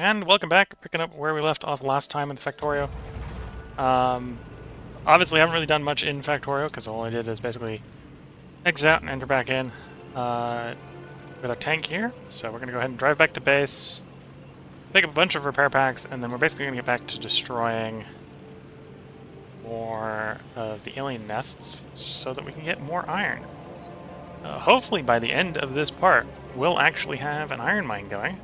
And welcome back, picking up where we left off last time in the Factorio. Um, Obviously I haven't really done much in Factorio, because all I did is basically exit out and enter back in with our tank here. So we're going to go ahead and drive back to base, pick up a bunch of repair packs, and then we're basically going to get back to destroying more of the alien nests so that we can get more iron. Hopefully by the end of this part, we'll actually have an iron mine going.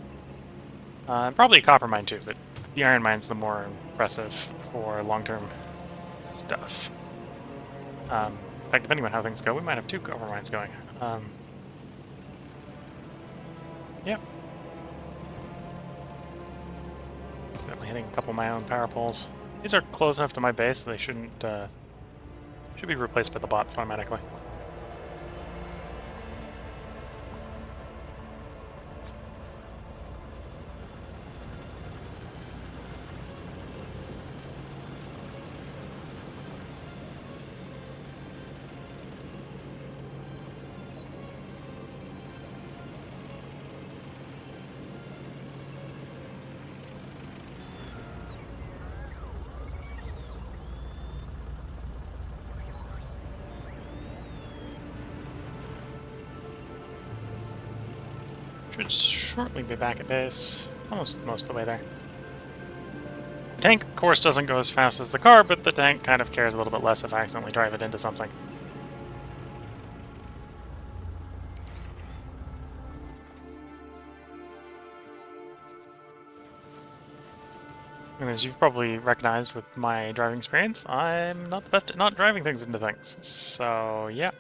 Probably a copper mine too, but the iron mine's the more impressive for long-term stuff. In fact, depending on how things go, we might have two copper mines going. Yeah. Definitely hitting a couple of my own power poles. These are close enough to my base that they shouldn't should be replaced by the bots automatically. Should shortly be back at base. Almost most of the way there. The tank, of course, doesn't go as fast as the car, but the tank kind of cares a little bit less if I accidentally drive it into something. And as you've probably recognized with my driving experience, I'm not the best at not driving things into things. So, yeah.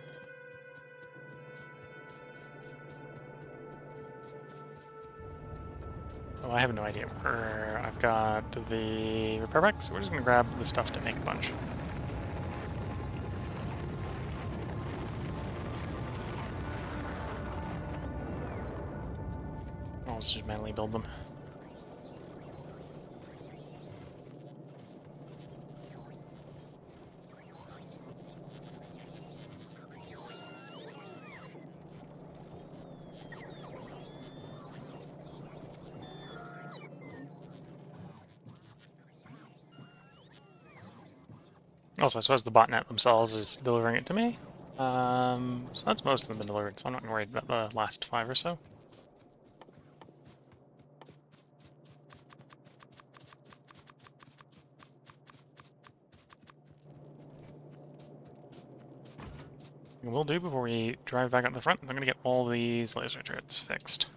Oh, I have no idea where I've got the repair packs. We're just going to grab the stuff to make a bunch. I'll just manually build them. Also, I suppose the botnet themselves is delivering it to me. So that's most of them been delivered, so I'm not worried about the last 5 or so. We'll do before we drive back up the front. I'm going to get all these laser turrets fixed.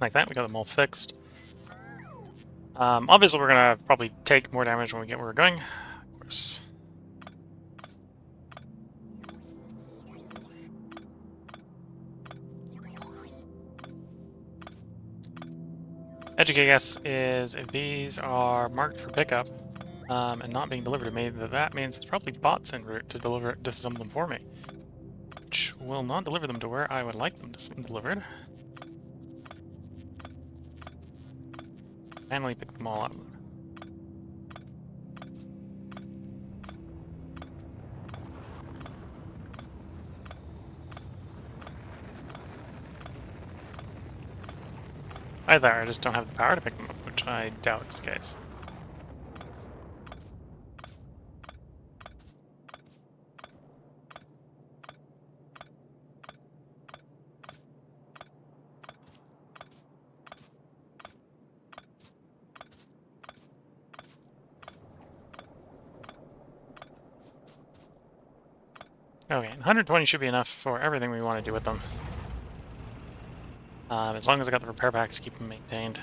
Like that, we got them all fixed. Obviously, we're going to probably take more damage when we get where we're going. Of course. Educate guess is if these are marked for pickup and not being delivered to me, that means there's probably bots en route to disassemble them for me, which will not deliver them to where I would like them delivered. Manually pick them all up. Either I just don't have the power to pick them up, which I doubt is the case. Okay, 120 should be enough for everything we want to do with them. As long as I got the repair packs, keep them maintained.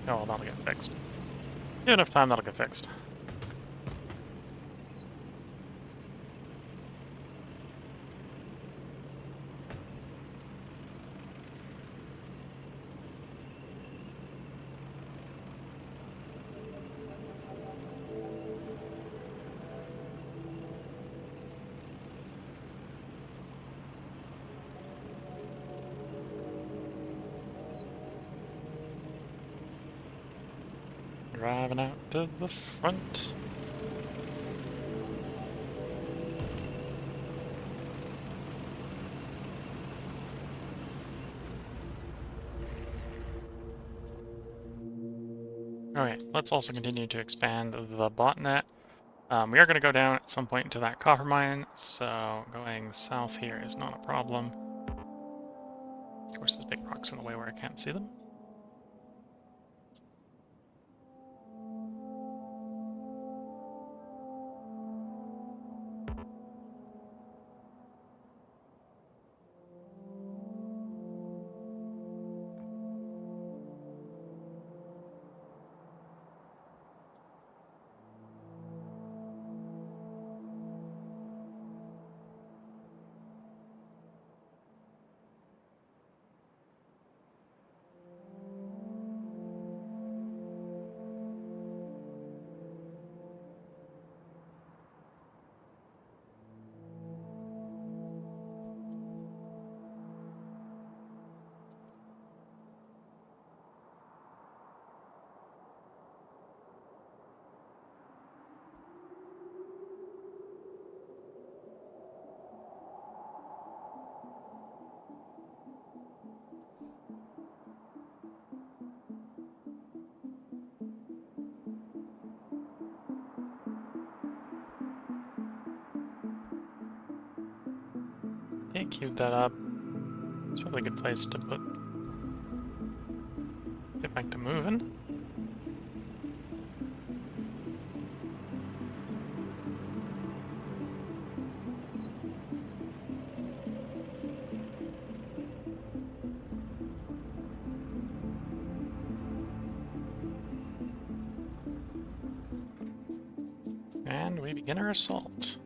Oh, well, that'll get fixed. Give enough time, that'll get fixed. Driving out to the front. Alright, let's also continue to expand the botnet. We are going to go down at some point into that copper mine, so going south here is not a problem. Of course, there's big rocks in the way where I can't see them. Okay, queued that up. It's probably a good place to get back to moving. And we begin our assault.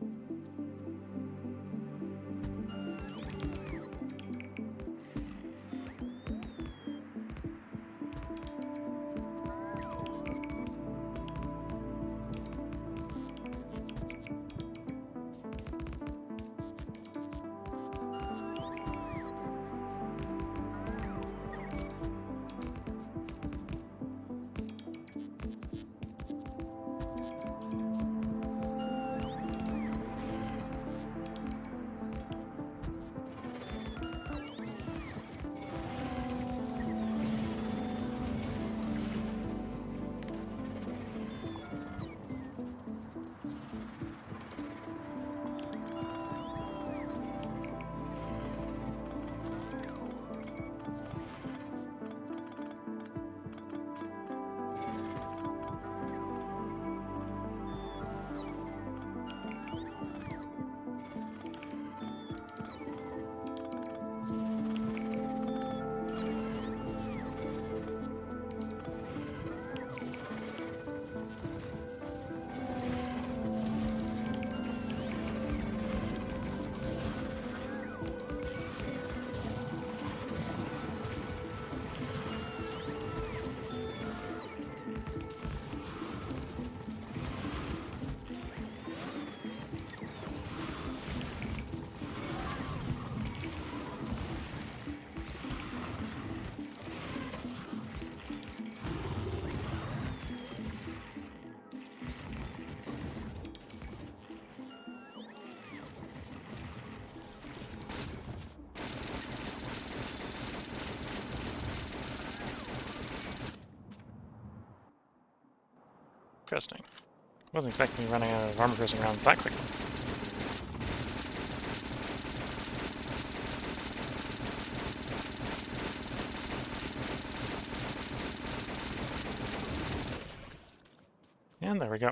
Interesting. Wasn't expecting me running out of armor piercing rounds that quickly. And there we go.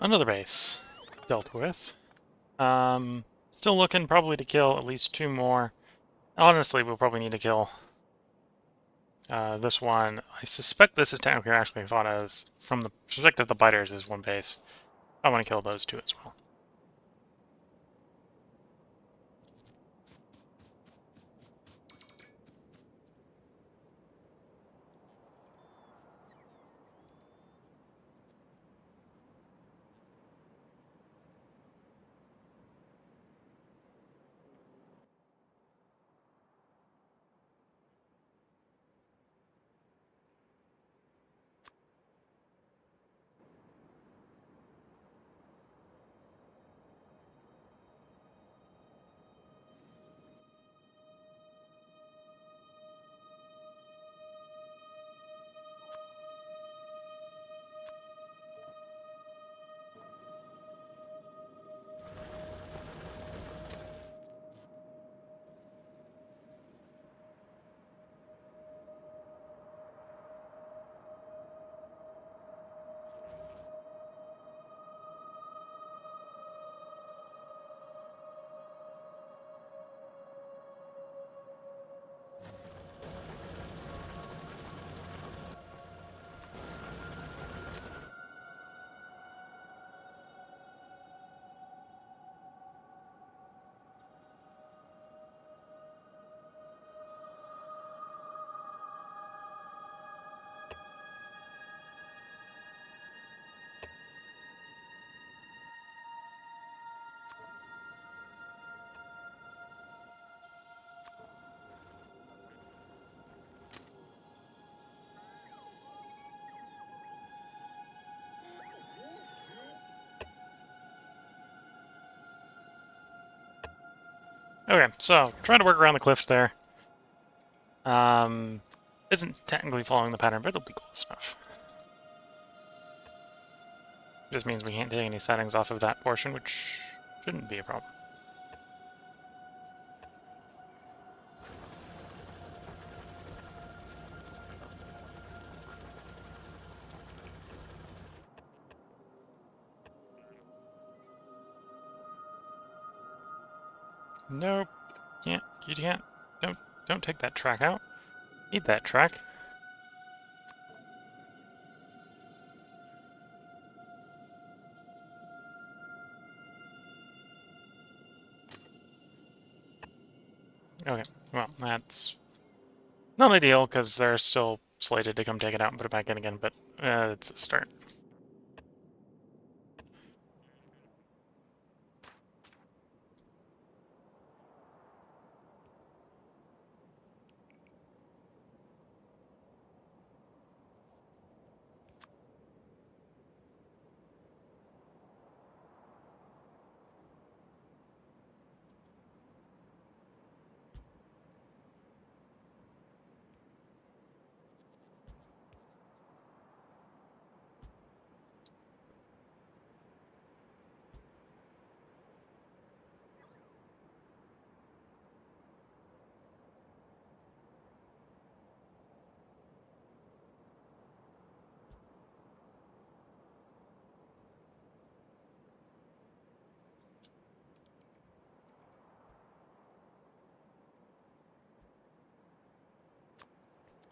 Another base dealt with. Still looking probably to kill at least 2 more Honestly, we'll probably need to kill this one. I suspect this is technically actually thought as, from the perspective of the biters, is one base. I want to kill those two as well. Okay, so trying to work around the cliffs there. Isn't technically following the pattern, but it'll be close enough. Just means we can't take any settings off of that portion, which shouldn't be a problem. Nope. Can't. You can't. Don't take that track out. Need that track. Okay, well, that's not ideal, because they're still slated to come take it out and put it back in again, but it's a start.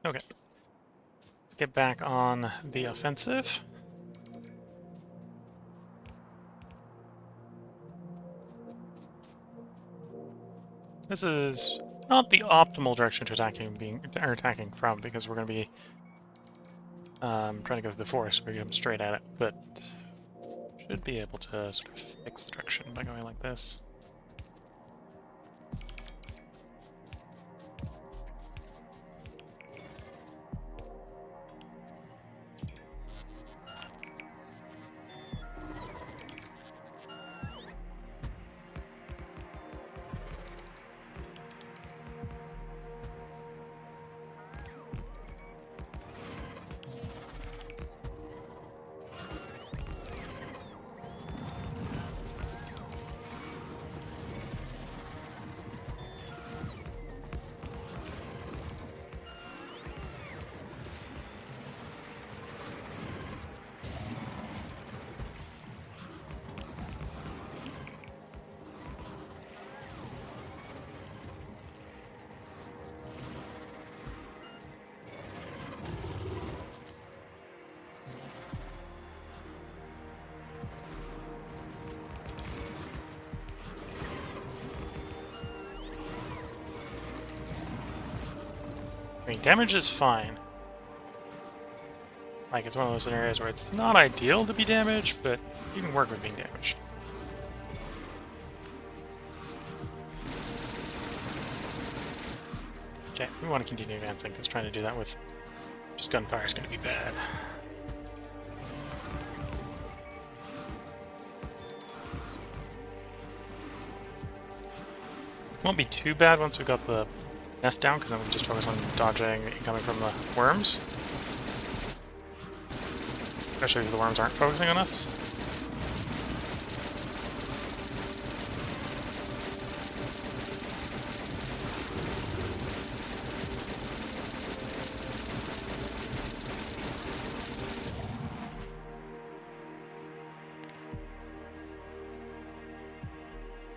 Okay. Let's get back on the offensive. This is not the optimal direction to attacking from, because we're going to be trying to go through the forest. We're going to come straight at it, but should be able to sort of fix the direction by going like this. I mean, damage is fine. Like, it's one of those scenarios where it's not ideal to be damaged, but you can work with being damaged. Okay, we want to continue advancing, because trying to do that with just gunfire is going to be bad. Won't be too bad once we got the nest down, because then we can just focus on dodging incoming from the worms. Especially if the worms aren't focusing on us.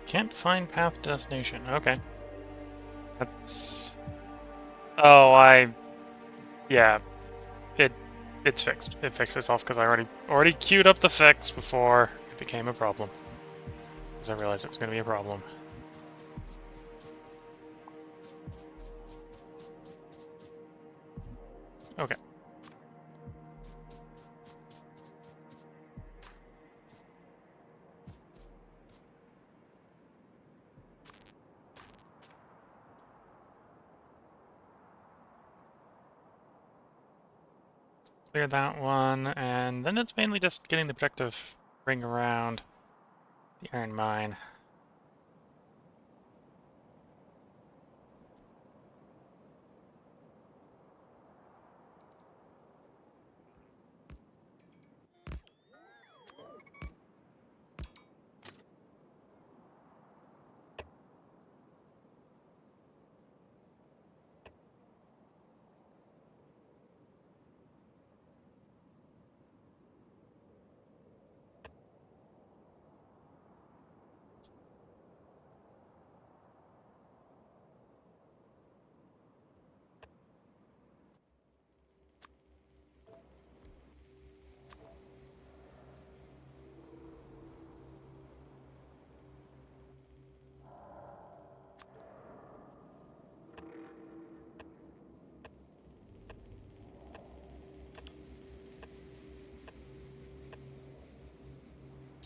Can't find path to destination. Okay. That's... Oh, yeah. It's fixed. It fixed itself because I already queued up the fix before it became a problem. Because I realized it was going to be a problem. Okay. Clear that one, and then it's mainly just getting the protective ring around the iron mine.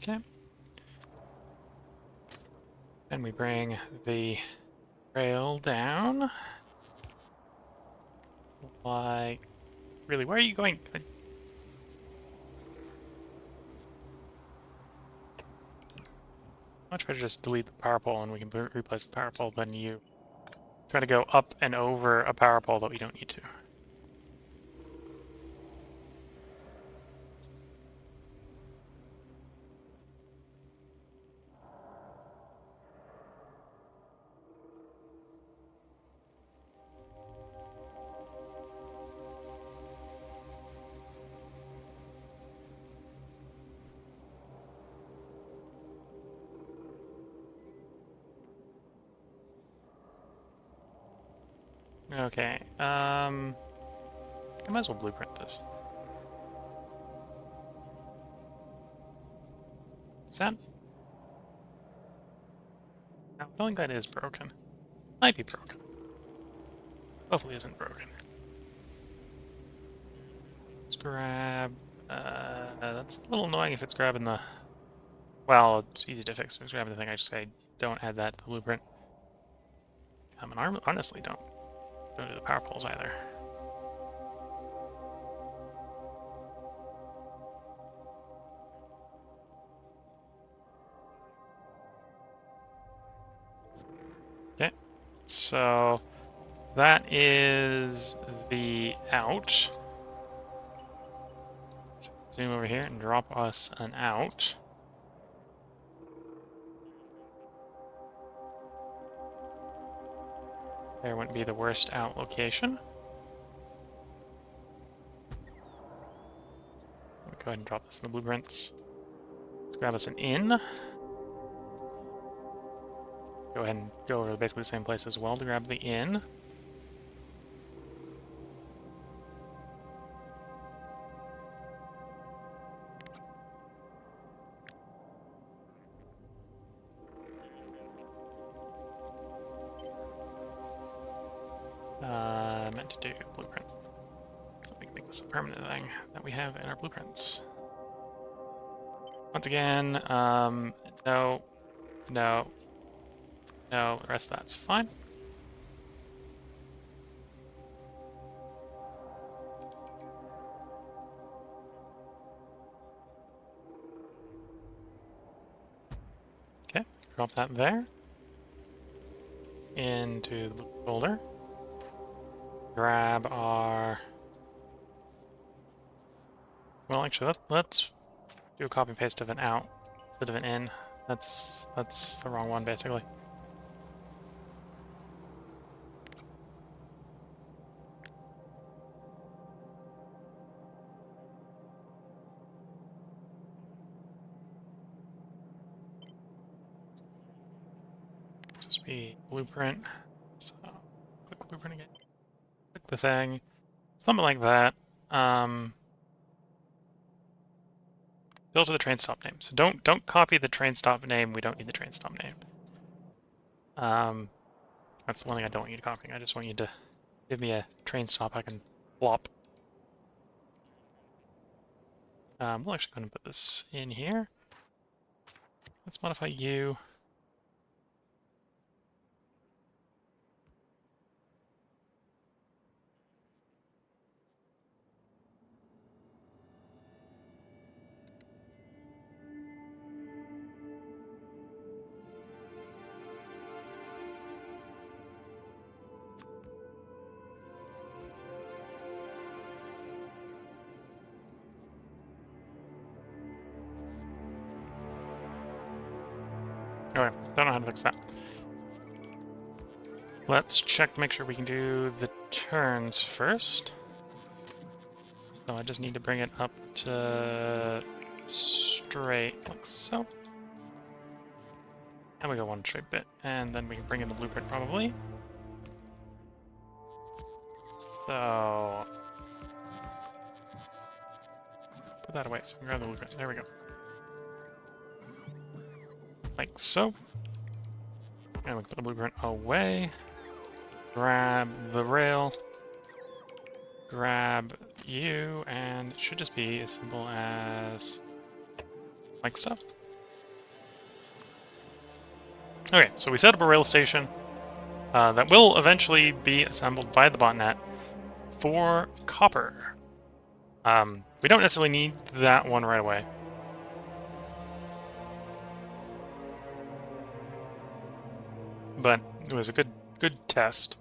Okay. Then we bring the rail down. Like, really, where are you going? Much better just delete the power pole and we can replace the power pole than you try to go up and over a power pole that we don't need to. Okay, I might as well blueprint this. Is that... No, I don't think that is broken. Might be broken. Hopefully isn't broken. Let's grab... that's a little annoying if it's grabbing the... Well, it's easy to fix if it's grabbing the thing. I just say don't add that to the blueprint. And honestly, don't do the power poles either. Okay, so that is the out. So zoom over here and drop us an out. There wouldn't be the worst out location. Go ahead and drop this in the blueprints. Let's grab us an in. Go ahead and go over to basically the same place as well to grab the in. meant to do, blueprint. So we can make this a permanent thing that we have in our blueprints. Once again, no, no, no, the rest of that's fine. Okay, drop that there. Into the folder. Grab our... Well, actually, let's do a copy and paste of an out instead of an in. That's the wrong one, basically. Just be blueprint. So click the blueprint again. Click the thing. Something like that. Build to the train stop name. So don't copy the train stop name. We don't need the train stop name. That's the one thing I don't want you to copy. I just want you to give me a train stop I can plop. We're actually going to put this in here. Let's modify you. Okay, don't know how to fix that. Let's check to make sure we can do the turns first. So I just need to bring it up to straight, like so. And we go one straight bit, and then we can bring in the blueprint probably. So put that away so we can grab the blueprint. There we go. Like so. And we put the blueprint away. Grab the rail. Grab you, and it should just be as simple as like so. Okay, so we set up a rail station that will eventually be assembled by the botnet for copper. We don't necessarily need that one right away. But it was a good test.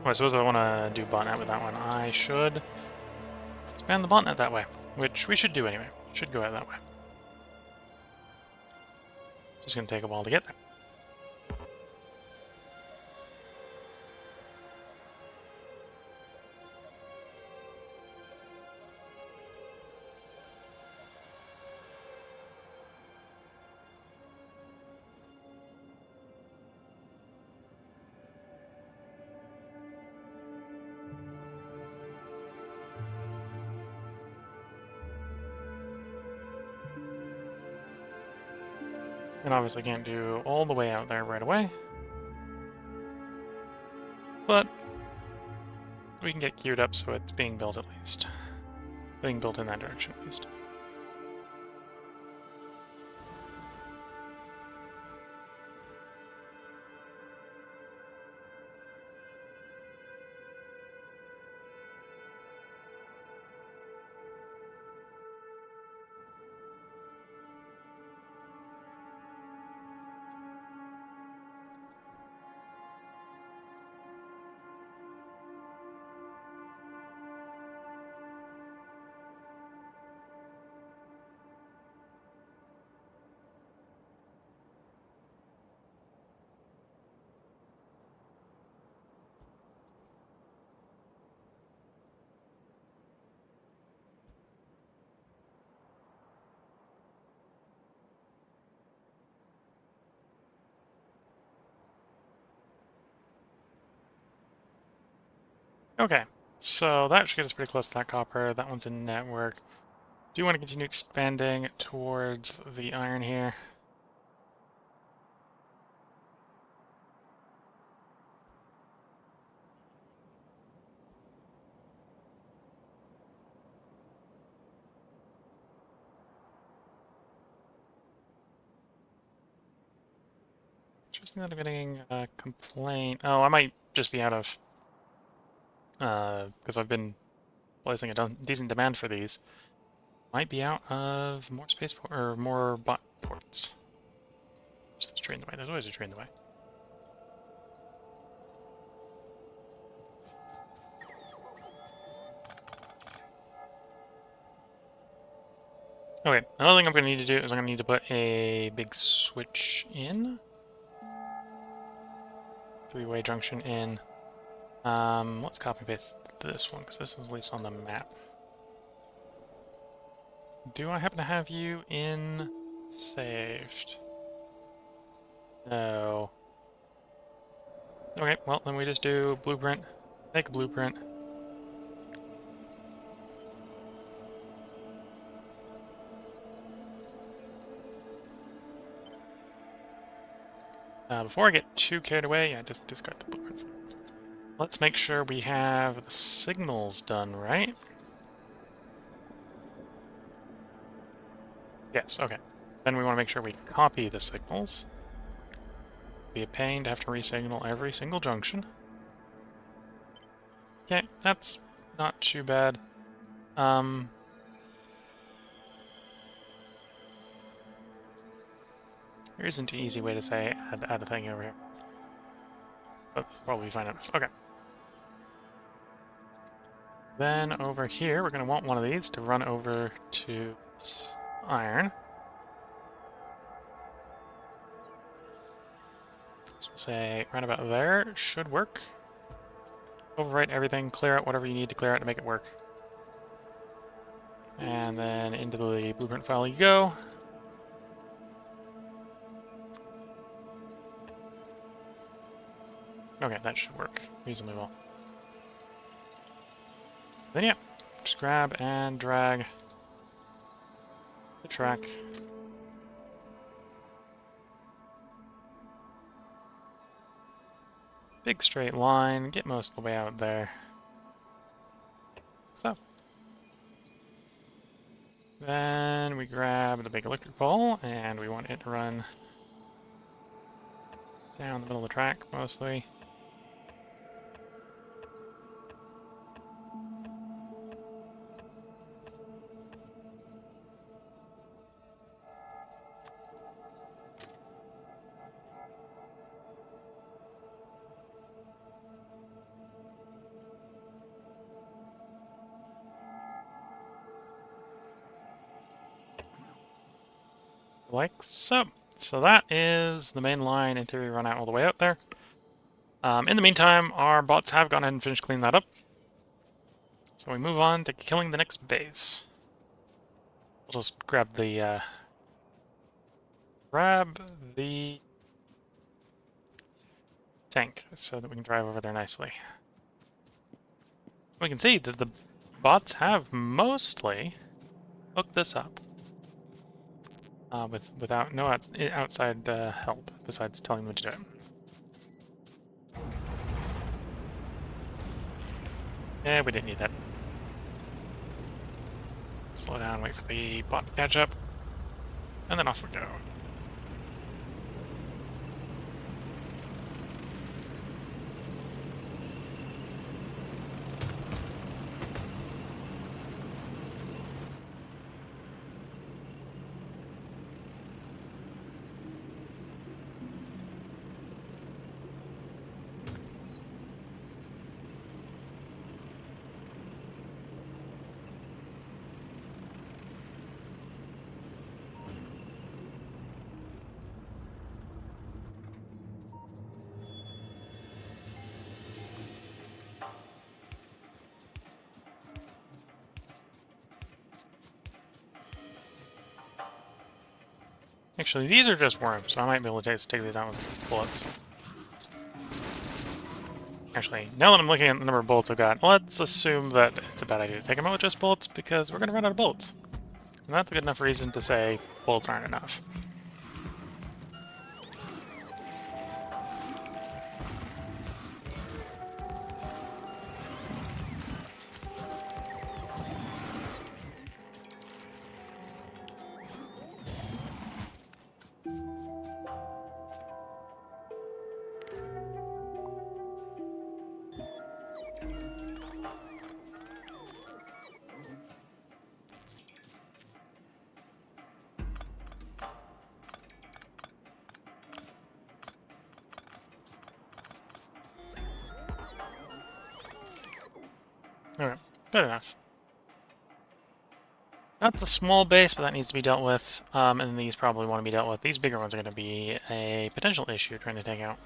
Oh, I suppose I want to do botnet with that one. I should expand the botnet that way, which we should do anyway. Should go out that way. Just gonna take a while to get there. And obviously can't do all the way out there right away. But we can get queued up so it's being built at least. Being built in that direction at least. Okay, So that should get us pretty close to that copper. That one's in network. Do want to continue expanding towards the iron here. Just not getting a complaint. Oh, I might just be out of, because I've been placing a decent demand for these. Might be out of more spaceport or more bot ports. There's a tree in the way. There's always a tree in the way. Okay, another thing I'm going to need to do is I'm going to need to put a big switch in. Three-way junction in. Let's copy and paste this one because this was at least on the map. Do I happen to have you in saved? No. Okay, well, then we just do blueprint. Make a blueprint. Before I get too carried away, yeah, just discard the blueprint. Let's make sure we have the signals done right. Yes, okay. Then we want to make sure we copy the signals. Be a pain to have to resignal every single junction. Okay, that's not too bad. There isn't an easy way to say add a thing over here. But probably fine enough. Okay. Then over here, we're going to want one of these to run over to iron. So say right about there should work. Overwrite everything, clear out whatever you need to clear out to make it work. And then into the blueprint file you go. Okay, that should work reasonably well. Then yeah, just grab and drag the track. Big straight line, get most of the way out there. So. Then we grab the big electric pole, and we want it to run down the middle of the track, mostly. Like so. So that is the main line, in theory, run out all the way out there. In the meantime, our bots have gone ahead and finished cleaning that up. So we move on to killing the next base. We'll just grab the tank so that we can drive over there nicely. We can see that the bots have mostly hooked this up. Without no outside help besides telling them to do it. Yeah, we didn't need that. Slow down, wait for the bot to catch up, and then off we go. Actually, these are just worms, so I might be able to take these out with bullets. Actually, now that I'm looking at the number of bullets I've got, let's assume that it's a bad idea to take them out with just bullets because we're going to run out of bullets. And that's a good enough reason to say bullets aren't enough. Okay, good enough. That's a small base, but that needs to be dealt with, and these probably want to be dealt with. These bigger ones are going to be a potential issue trying to take out.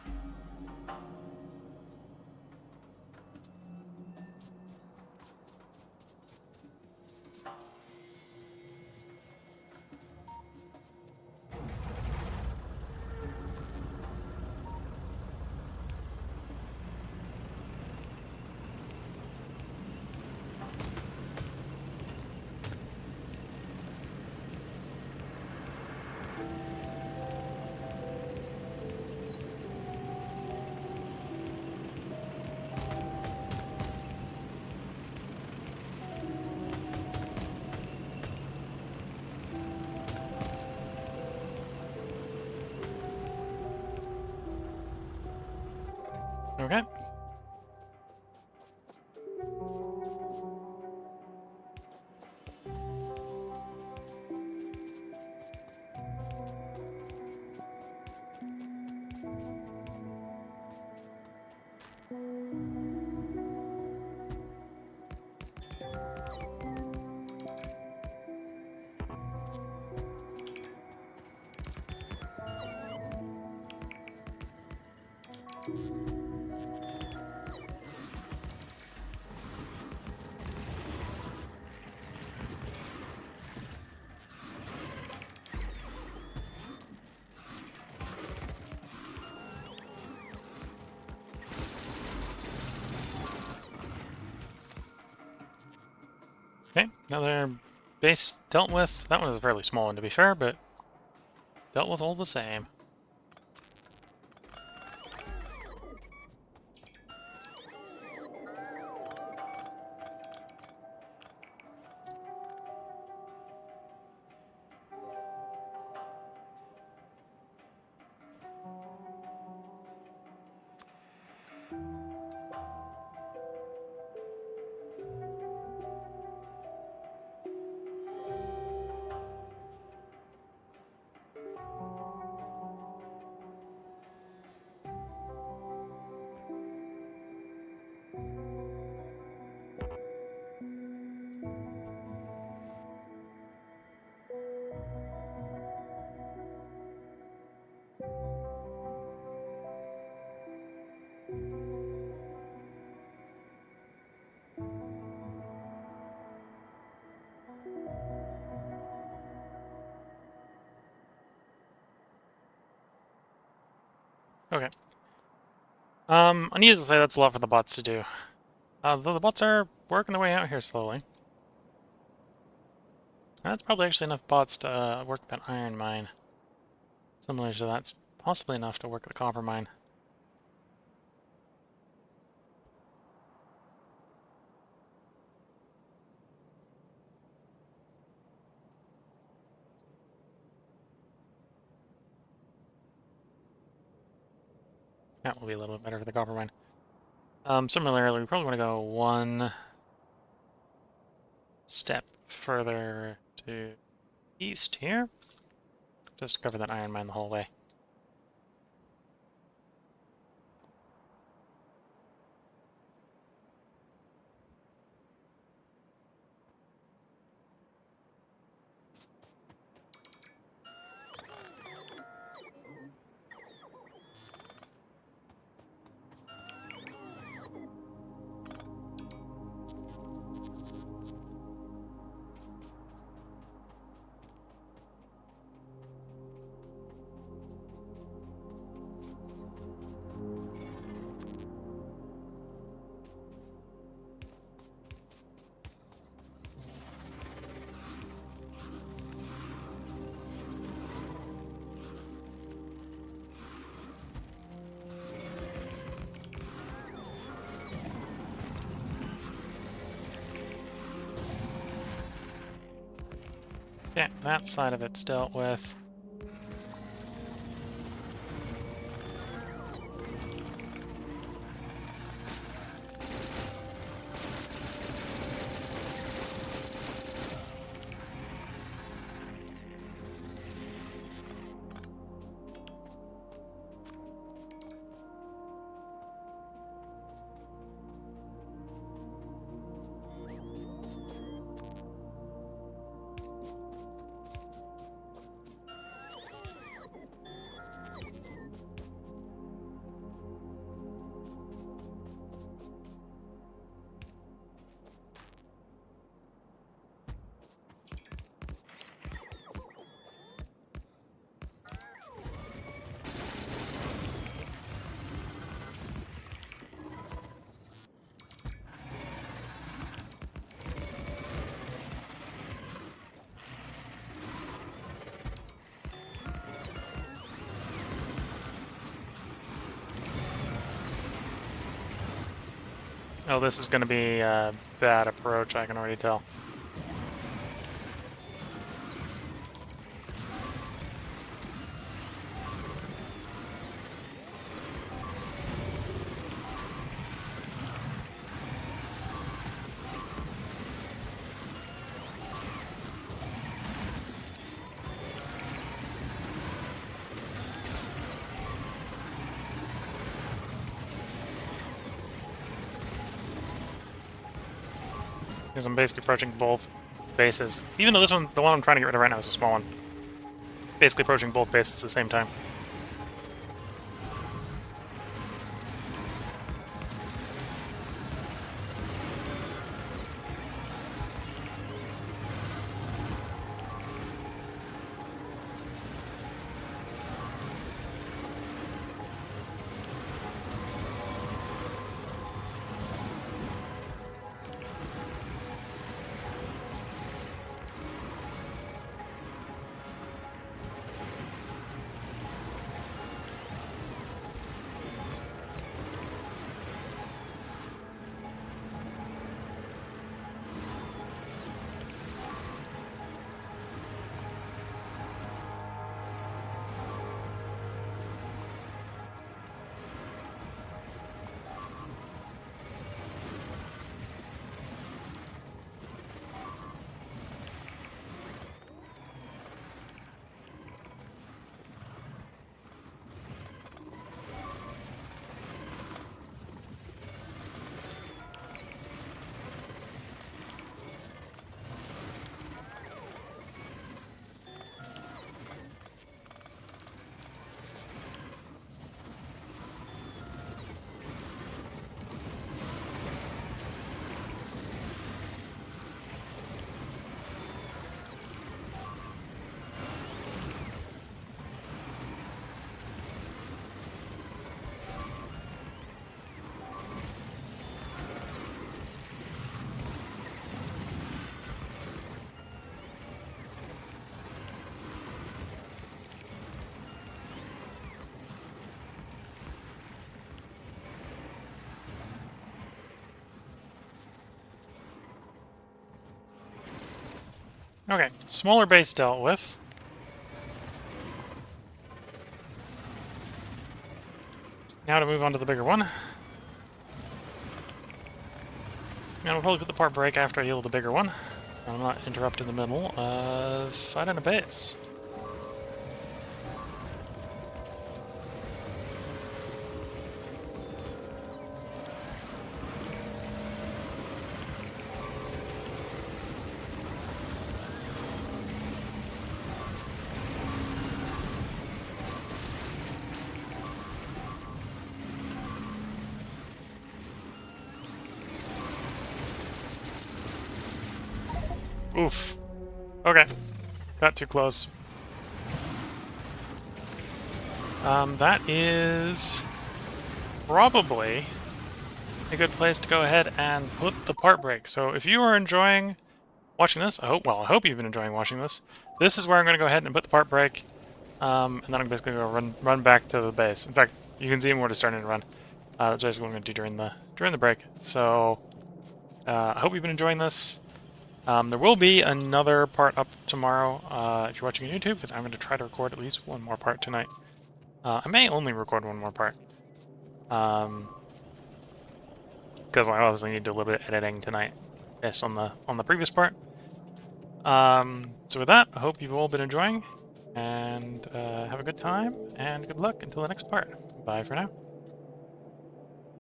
Okay. Okay, another base dealt with. That one was a fairly small one, to be fair, but dealt with all the same. Okay. I need to say that's a lot for the bots to do. Though the bots are working their way out here slowly. That's probably actually enough bots to work that iron mine. Similar to that's possibly enough to work the copper mine. That will be a little bit better for the copper mine. Similarly, we probably want to go one step further to east here. Just to cover that iron mine the whole way. Okay, that side of it's dealt with. Oh, this is going to be a bad approach, I can already tell. Because I'm basically approaching both bases. Even though this one, the one I'm trying to get rid of right now is a small one. Basically approaching both bases at the same time. Okay, smaller base dealt with. Now to move on to the bigger one. And we'll probably put the part break after I heal the bigger one, so I'm not interrupted in the middle of fighting a base. Oof. Okay. Got too close. That is probably a good place to go ahead and put the part break. So if you are enjoying watching this, I hope you've been enjoying watching this. This is where I'm going to go ahead and put the part break, and then I'm basically going to run back to the base. In fact, you can see I'm already starting to run. That's basically what I'm going to do during the break. So I hope you've been enjoying this. There will be another part up tomorrow if you're watching on YouTube, because I'm going to try to record at least one more part tonight. I may only record one more part. Because I obviously need to do a little bit of editing tonight. Yes, on the previous part. So with that, I hope you've all been enjoying, and have a good time, and good luck until the next part. Bye for now.